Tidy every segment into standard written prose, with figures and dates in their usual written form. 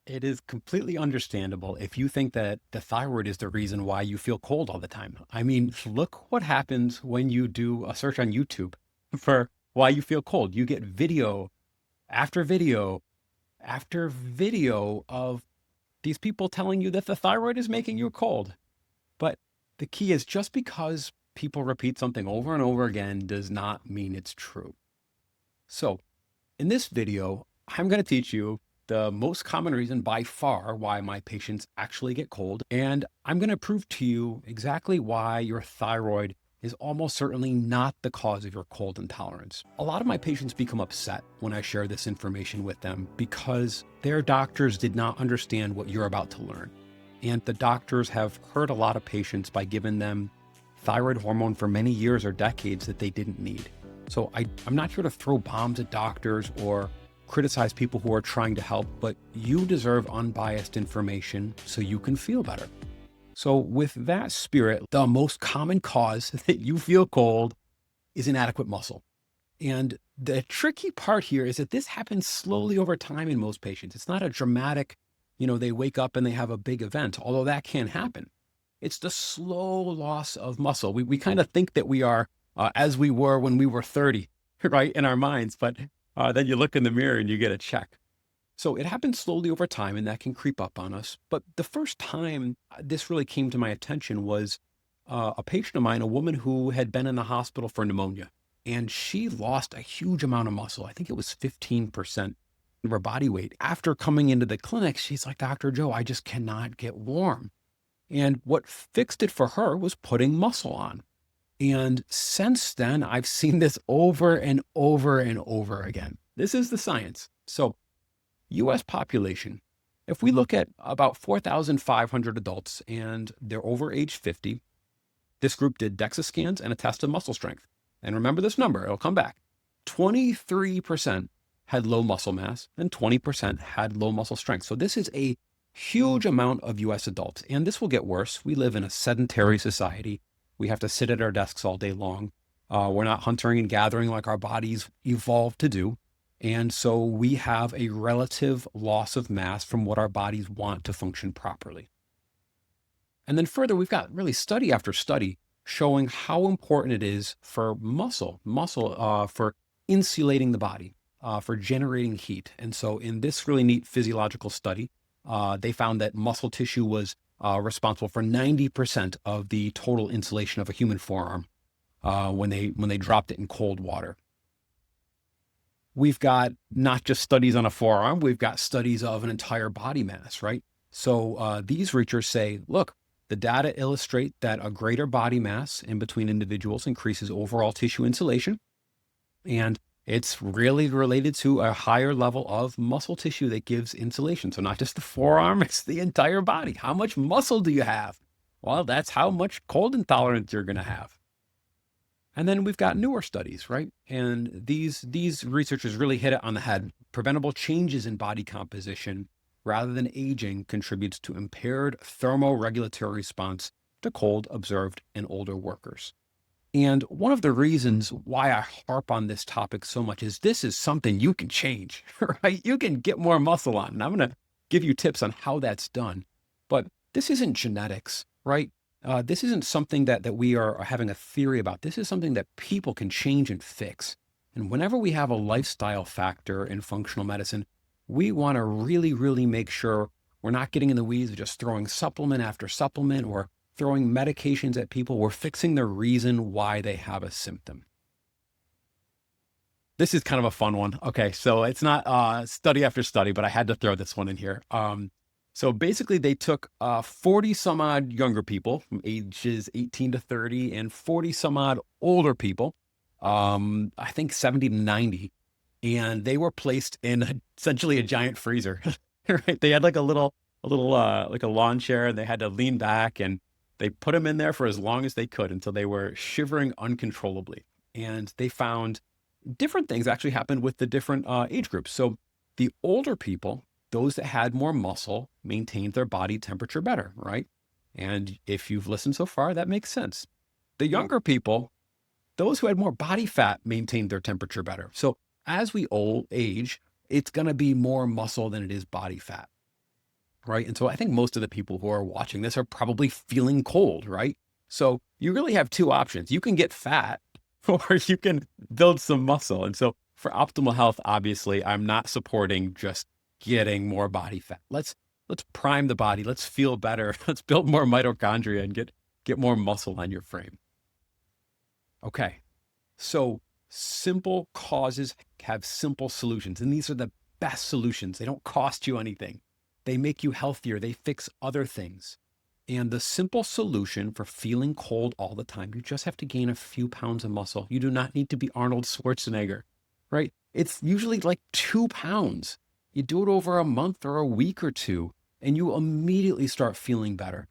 It is completely understandable if you think that the thyroid is the reason why you feel cold all the time. I mean, look what happens when you do a search on YouTube for why you feel cold. You get video after video after video of these people telling you that the thyroid is making you cold. But the key is just because people repeat something over and over again does not mean it's true. So in this video, I'm going to teach you the most common reason by far why my patients actually get cold. And I'm going to prove to you exactly why your thyroid is almost certainly not the cause of your cold intolerance. A lot of my patients become upset when I share this information with them because their doctors did not understand what you're about to learn. And the doctors have hurt a lot of patients by giving them thyroid hormone for many years or decades that they didn't need. So I'm not here to throw bombs at doctors or criticize people who are trying to help, but you deserve unbiased information so you can feel better. So with that spirit, the most common cause that you feel cold is inadequate muscle. And the tricky part here is that this happens slowly over time in most patients. It's not a dramatic, they wake up and they have a big event, although that can happen. It's the slow loss of muscle. We kind of think that we are as we were when we were 30, right, in our minds, but then you look in the mirror and you get a check. So it happens slowly over time, and that can creep up on us. But the first time this really came to my attention was a patient of mine, a woman who had been in the hospital for pneumonia, and she lost a huge amount of muscle. I think it was 15% of her body weight. After coming into the clinic, she's like, Dr. Joe, I just cannot get warm. And what fixed it for her was putting muscle on. And since then, I've seen this over and over and over again. This is the science. So US population, if we look at about 4,500 adults and they're over age 50, this group did DEXA scans and a test of muscle strength. And remember this number, it'll come back. 23% had low muscle mass and 20% had low muscle strength. So this is a huge amount of US adults. And this will get worse. We live in a sedentary society. We have to sit at our desks all day long. We're not hunting and gathering like our bodies evolved to do. And so we have a relative loss of mass from what our bodies want to function properly. And then further, we've got really study after study showing how important it is for muscle for insulating the body, for generating heat. And so in this really neat physiological study, they found that muscle tissue was responsible for 90% of the total insulation of a human forearm when they dropped it in cold water. We've got not just studies on a forearm, we've got studies of an entire body mass, right? So these researchers say, look, the data illustrate that a greater body mass in between individuals increases overall tissue insulation. And it's really related to a higher level of muscle tissue that gives insulation. So not just the forearm, it's the entire body. How much muscle do you have? Well, that's how much cold intolerance you're going to have. And then we've got newer studies, right? And these researchers really hit it on the head. Preventable changes in body composition rather than aging contributes to impaired thermoregulatory response to cold observed in older workers. And one of the reasons why I harp on this topic so much is this is something you can change, right? You can get more muscle on. And I'm going to give you tips on how that's done. But this isn't genetics, right? This isn't something that we are having a theory about. This is something that people can change and fix. And whenever we have a lifestyle factor in functional medicine, we want to really, really make sure we're not getting in the weeds of just throwing supplement after supplement or throwing medications at people. We're fixing the reason why they have a symptom. This is kind of a fun one. Okay, so it's not study after study, but I had to throw this one in here. So basically they took 40 some odd younger people from ages 18 to 30 and 40 some odd older people, I think 70 to 90. And they were placed in essentially a giant freezer, right? They had like a little like a lawn chair, and they had to lean back, and they put them in there for as long as they could until they were shivering uncontrollably. And they found different things actually happened with the different age groups. So the older people, those that had more muscle, maintained their body temperature better, right? And if you've listened so far, that makes sense. The younger people, those who had more body fat, maintained their temperature better. So as we age, it's going to be more muscle than it is body fat. right? And so I think most of the people who are watching this are probably feeling cold, right? So you really have two options. You can get fat or you can build some muscle. And so for optimal health, obviously, I'm not supporting just getting more body fat. Let's prime the body. Let's feel better. Let's build more mitochondria and get more muscle on your frame. Okay. So simple causes have simple solutions, and these are the best solutions. They don't cost you anything. They make you healthier. They fix other things. And the simple solution for feeling cold all the time, you just have to gain a few pounds of muscle. You do not need to be Arnold Schwarzenegger, right? It's usually like 2 pounds. You do it over a month or a week or two, and you immediately start feeling better.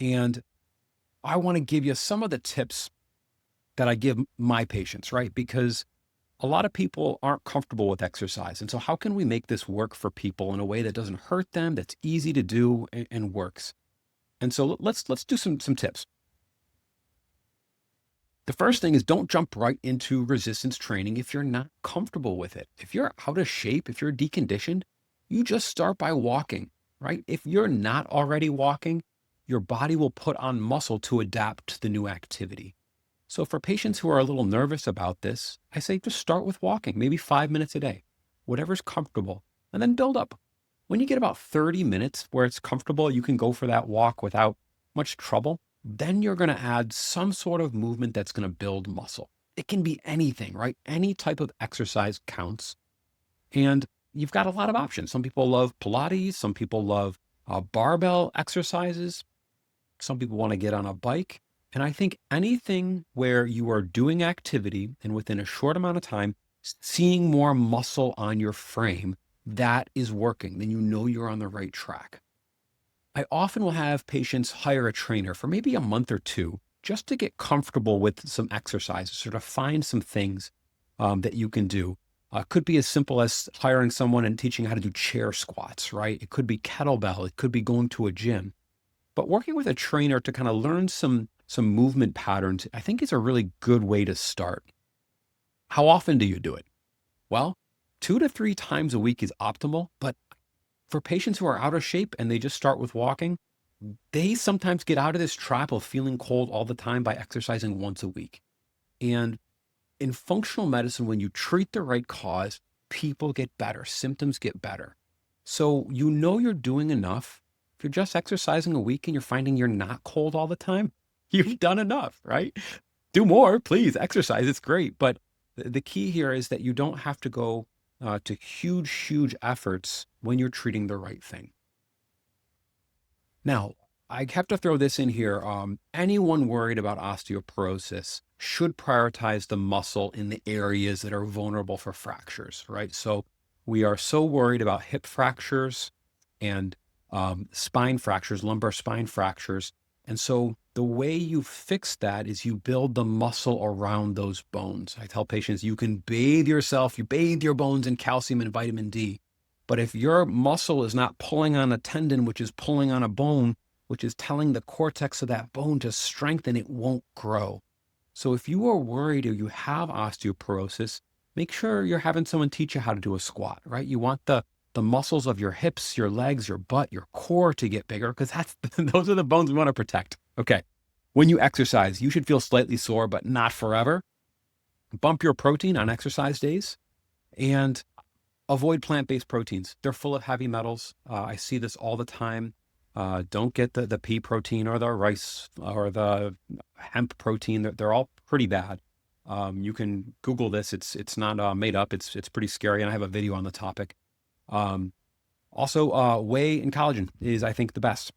And I want to give you some of the tips that I give my patients, right? Because a lot of people aren't comfortable with exercise. And so how can we make this work for people in a way that doesn't hurt them, that's easy to do and works? And so let's do some tips. The first thing is don't jump right into resistance training if you're not comfortable with it. If you're out of shape, if you're deconditioned, you just start by walking, right? If you're not already walking, your body will put on muscle to adapt to the new activity. So for patients who are a little nervous about this, I say just start with walking, maybe 5 minutes a day, whatever's comfortable, and then build up. When you get about 30 minutes where it's comfortable, you can go for that walk without much trouble. Then you're going to add some sort of movement that's going to build muscle. It can be anything, right? Any type of exercise counts. And you've got a lot of options. Some people love Pilates. Some people love barbell exercises. Some people want to get on a bike. And I think anything where you are doing activity and within a short amount of time, seeing more muscle on your frame, that is working, then you know you're on the right track. I often will have patients hire a trainer for maybe a month or two just to get comfortable with some exercises, sort of find some things that you can do. Could be as simple as hiring someone and teaching how to do chair squats, right? It could be kettlebell. It could be going to a gym. But working with a trainer to kind of learn some movement patterns, I think is a really good way to start. How often do you do it? Well, 2 to 3 times a week is optimal, but for patients who are out of shape and they just start with walking, they sometimes get out of this trap of feeling cold all the time by exercising once a week. And in functional medicine, when you treat the right cause, people get better, symptoms get better. So you know you're doing enough. If you're just exercising a week and you're finding you're not cold all the time, you've done enough, right? Do more, please. Exercise, it's great. But the key here is that you don't have to go to huge efforts when you're treating the right thing. Now, I have to throw this in here. Anyone worried about osteoporosis should prioritize the muscle in the areas that are vulnerable for fractures, right? So we are so worried about hip fractures and spine fractures, lumbar spine fractures. And so the way you fix that is you build the muscle around those bones. I tell patients you can bathe yourself, you bathe your bones in calcium and vitamin D. But if your muscle is not pulling on a tendon, which is pulling on a bone, which is telling the cortex of that bone to strengthen, it won't grow. So if you are worried or you have osteoporosis, make sure you're having someone teach you how to do a squat, right? You want the muscles of your hips, your legs, your butt, your core to get bigger because those are the bones we want to protect. Okay. When you exercise, you should feel slightly sore, but not forever. Bump your protein on exercise days and avoid plant-based proteins. They're full of heavy metals. I see this all the time. Don't get the pea protein or the rice or the hemp protein. They're all pretty bad. You can Google this. It's not made up. It's pretty scary. And I have a video on the topic. Also, whey and collagen is, I think, the best.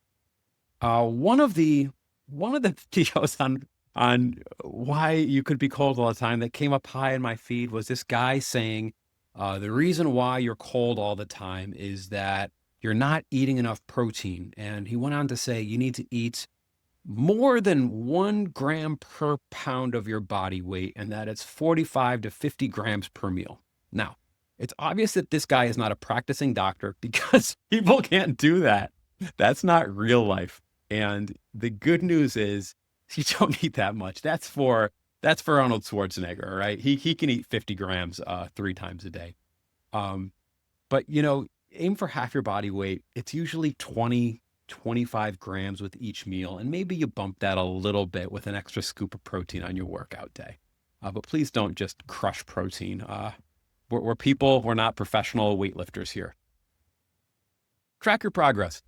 One of the videos on why you could be cold all the time that came up high in my feed was this guy saying, the reason why you're cold all the time is that you're not eating enough protein. And he went on to say you need to eat more than 1 gram per pound of your body weight, and that it's 45 to 50 grams per meal. Now, it's obvious that this guy is not a practicing doctor because people can't do that. That's not real life. And the good news is you don't eat that much. That's for Arnold Schwarzenegger, right? He can eat 50 grams 3 times a day. But aim for half your body weight. It's usually 20, 25 grams with each meal. And maybe you bump that a little bit with an extra scoop of protein on your workout day. But please don't just crush protein. We're people, we're not professional weightlifters here. Track your progress.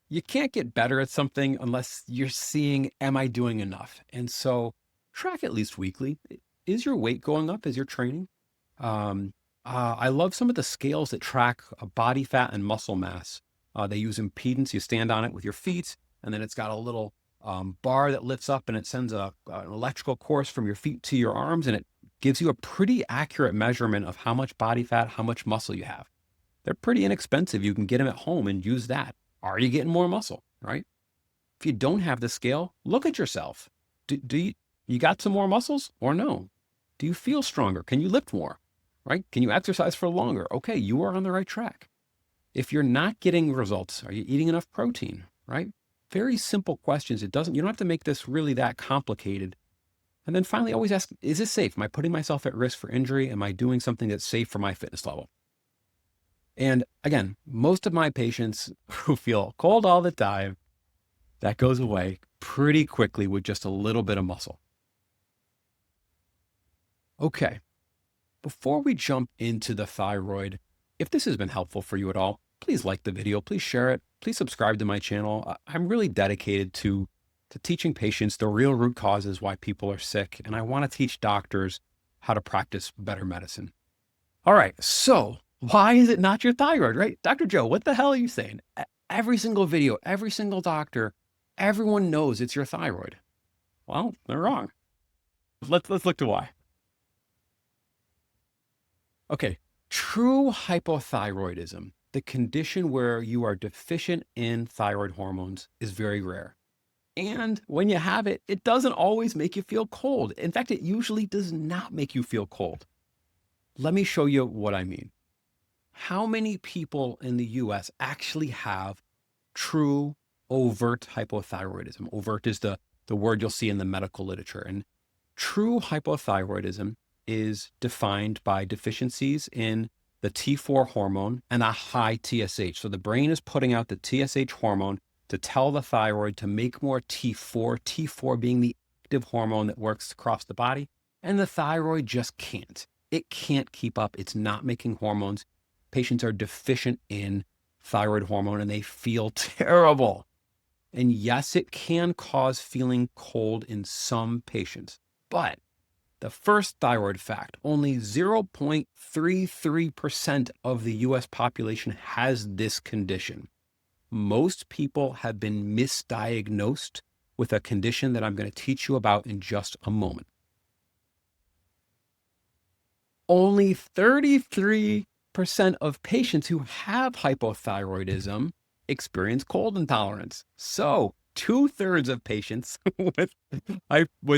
You can't get better at something unless you're seeing, am I doing enough? And so track at least weekly. Is your weight going up as you're training? I love some of the scales that track body fat and muscle mass. They use impedance. You stand on it with your feet, and then it's got a little bar that lifts up, and it sends an electrical course from your feet to your arms, and it gives you a pretty accurate measurement of how much body fat, how much muscle you have. They're pretty inexpensive. You can get them at home and use that. Are you getting more muscle, right? If you don't have the scale, look at yourself. Do you got some more muscles or no? Do you feel stronger? Can you lift more, right? Can you exercise for longer? Okay, you are on the right track. If you're not getting results, are you eating enough protein, right? Very simple questions. You don't have to make this really that complicated. And then finally, always ask, is this safe? Am I putting myself at risk for injury? Am I doing something that's safe for my fitness level? And again, most of my patients who feel cold all the time, that goes away pretty quickly with just a little bit of muscle. Okay, before we jump into the thyroid, if this has been helpful for you at all, please like the video, please share it, please subscribe to my channel. I'm really dedicated to teaching patients the real root causes why people are sick, and I want to teach doctors how to practice better medicine. All right, so why is it not your thyroid, right? Dr. Joe, what the hell are you saying? Every single video, every single doctor, everyone knows it's your thyroid. Well, they're wrong. Let's look to why. Okay, true hypothyroidism, the condition where you are deficient in thyroid hormones, is very rare. And when you have it, it doesn't always make you feel cold. In fact, it usually does not make you feel cold. Let me show you what I mean. How many people in the US actually have true overt hypothyroidism? Overt is the word you'll see in the medical literature. And true hypothyroidism is defined by deficiencies in the T4 hormone and a high TSH. So the brain is putting out the TSH hormone to tell the thyroid to make more T4, T4 being the active hormone that works across the body. And the thyroid just can't. It can't keep up. It's not making hormones. Patients are deficient in thyroid hormone and they feel terrible. And yes, it can cause feeling cold in some patients, but the first thyroid fact, only 0.33% of the US population has this condition. Most people have been misdiagnosed with a condition that I'm going to teach you about in just a moment. Only 33% of patients who have hypothyroidism experience cold intolerance. So 2/3 of patients with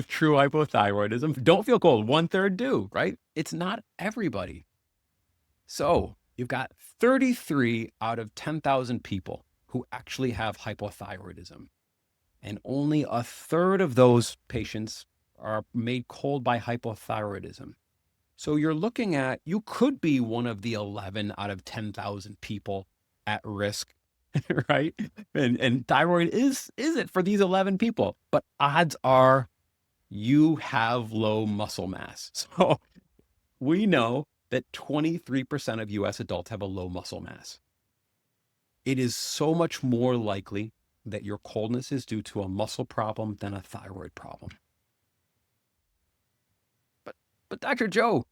true hypothyroidism don't feel cold. 1/3 do, right? It's not everybody. So you've got 33 out of 10,000 people who actually have hypothyroidism. And only 1/3 of those patients are made cold by hypothyroidism. So you're looking at, you could be one of the 11 out of 10,000 people at risk, right? And thyroid is it for these 11 people, but odds are you have low muscle mass. So we know that 23% of US adults have a low muscle mass. It is so much more likely that your coldness is due to a muscle problem than a thyroid problem. But Dr. Joe,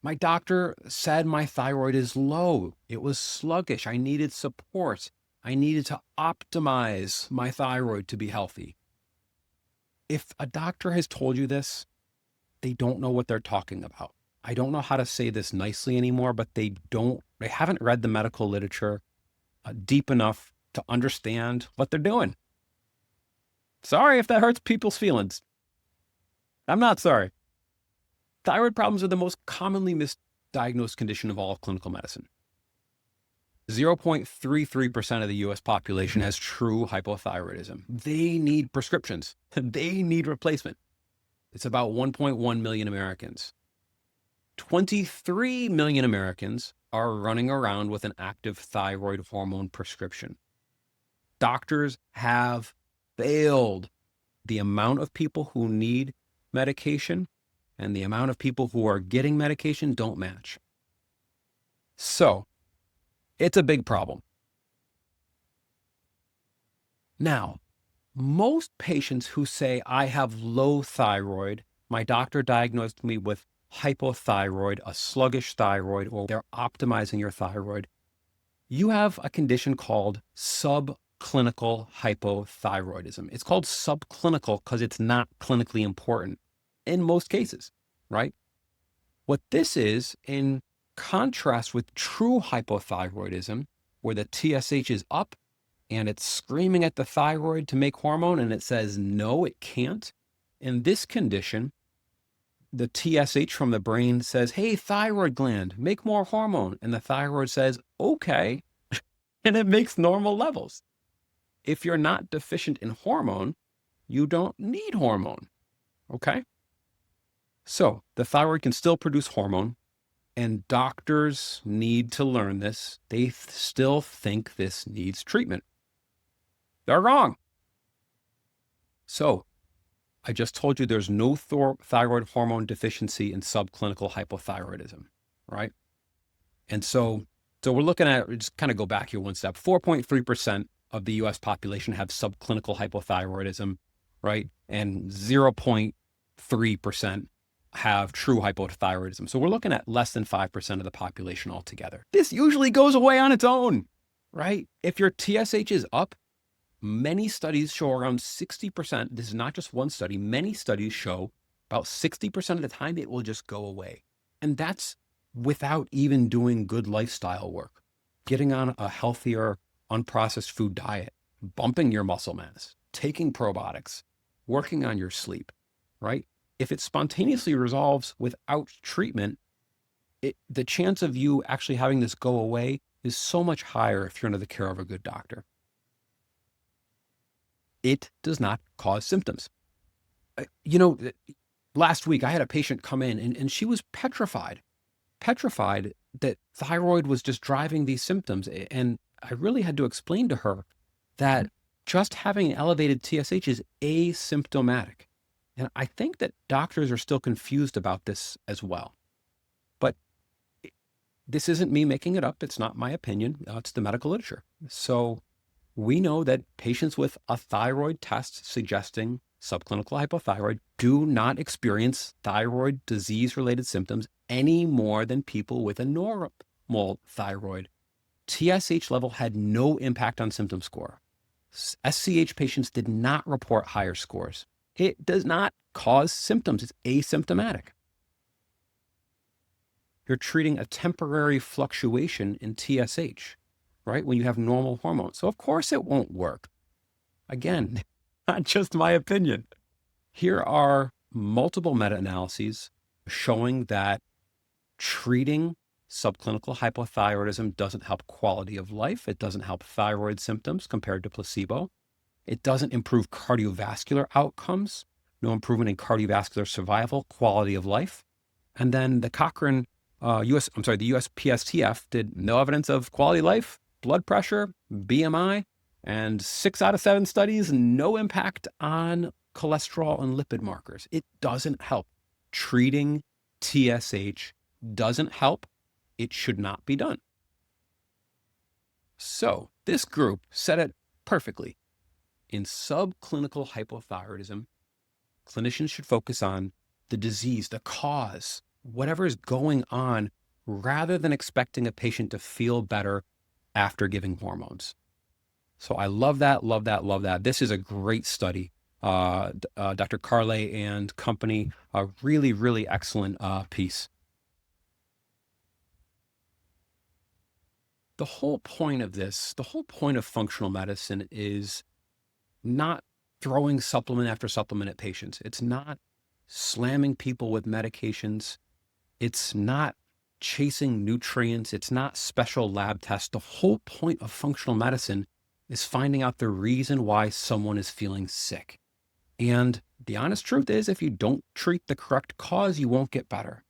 my doctor said my thyroid is low. It was sluggish. I needed support. I needed to optimize my thyroid to be healthy. If a doctor has told you this, they don't know what they're talking about. I don't know how to say this nicely anymore, but they haven't read the medical literature deep enough to understand what they're doing. Sorry if that hurts people's feelings. I'm not sorry. Thyroid problems are the most commonly misdiagnosed condition of all of clinical medicine. 0.33% of the US population has true hypothyroidism. They need prescriptions. They need replacement. It's about 1.1 million Americans. 23 million Americans are running around with an active thyroid hormone prescription. Doctors have failed. The amount of people who need medication and the amount of people who are getting medication don't match. So it's a big problem. Now, most patients who say, I have low thyroid, my doctor diagnosed me with hypothyroid, a sluggish thyroid, or they're optimizing your thyroid, you have a condition called subclinical hypothyroidism. It's called subclinical because it's not clinically important in most cases, right? What this is, in contrast with true hypothyroidism, where the TSH is up and it's screaming at the thyroid to make hormone and it says, no, it can't. In this condition, the TSH from the brain says, hey, thyroid gland, make more hormone. And the thyroid says, okay, and it makes normal levels. If you're not deficient in hormone, you don't need hormone, okay? So the thyroid can still produce hormone, and doctors need to learn this. They still think this needs treatment. They're wrong. So I just told you there's no thyroid hormone deficiency in subclinical hypothyroidism, right? And so we're looking at, just kind of go back here one step, 4.3% of the US population have subclinical hypothyroidism, right? And 0.3% have true hypothyroidism. So we're looking at less than 5% of the population altogether. This usually goes away on its own, right? If your TSH is up, many studies show around 60%. This is not just one study. Many studies show about 60% of the time it will just go away. And that's without even doing good lifestyle work, getting on a healthier, unprocessed food diet, bumping your muscle mass, taking probiotics, working on your sleep, right? If it spontaneously resolves without treatment, the chance of you actually having this go away is so much higher if you're under the care of a good doctor. It does not cause symptoms. Last week I had a patient come in and she was petrified that thyroid was just driving these symptoms. And I really had to explain to her that just having an elevated TSH is asymptomatic. And I think that doctors are still confused about this as well. But this isn't me making it up. It's not my opinion. It's the medical literature. So we know that patients with a thyroid test suggesting subclinical hypothyroid do not experience thyroid disease-related symptoms any more than people with a normal thyroid. TSH level had no impact on symptom score. SCH patients did not report higher scores. It does not cause symptoms. It's asymptomatic. You're treating a temporary fluctuation in TSH, right? When you have normal hormones. So of course it won't work. Again, not just my opinion. Here are multiple meta-analyses showing that treating subclinical hypothyroidism doesn't help quality of life. It doesn't help thyroid symptoms compared to placebo. It doesn't improve cardiovascular outcomes, no improvement in cardiovascular survival, quality of life. And then the Cochrane, the USPSTF did no evidence of quality of life, blood pressure, BMI, and 6 out of 7 studies, no impact on cholesterol and lipid markers. It doesn't help. Treating TSH doesn't help. It should not be done. So this group said it perfectly. In subclinical hypothyroidism, clinicians should focus on the disease, the cause, whatever is going on, rather than expecting a patient to feel better after giving hormones. So I love that, love that, love that. This is a great study. Dr. Carlay and company, a really, really excellent piece. The whole point of this, the whole point of functional medicine is not throwing supplement after supplement at patients. It's not slamming people with medications. It's not chasing nutrients. It's not special lab tests. The whole point of functional medicine is finding out the reason why someone is feeling sick. And the honest truth is, if you don't treat the correct cause, you won't get better.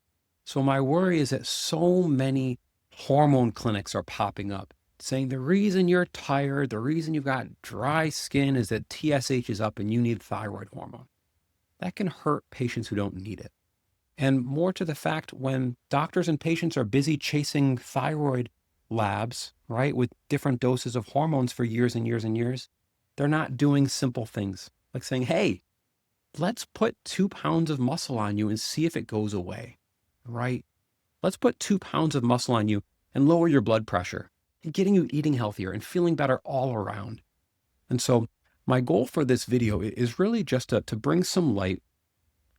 So my worry is that so many hormone clinics are popping up saying the reason you're tired, the reason you've got dry skin is that TSH is up and you need thyroid hormone. That can hurt patients who don't need it. And more to the fact, when doctors and patients are busy chasing thyroid labs, right, with different doses of hormones for years and years and years, they're not doing simple things like saying, hey, let's put 2 pounds of muscle on you and see if it goes away, right? Let's put 2 pounds of muscle on you and lower your blood pressure and getting you eating healthier and feeling better all around. And so my goal for this video is really just to bring some light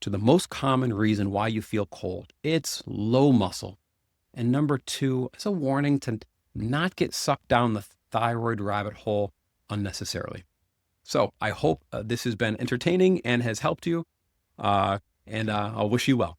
to the most common reason why you feel cold. It's low muscle. And number 2, it's a warning to not get sucked down the thyroid rabbit hole unnecessarily. So I hope this has been entertaining and has helped you. And I'll wish you well.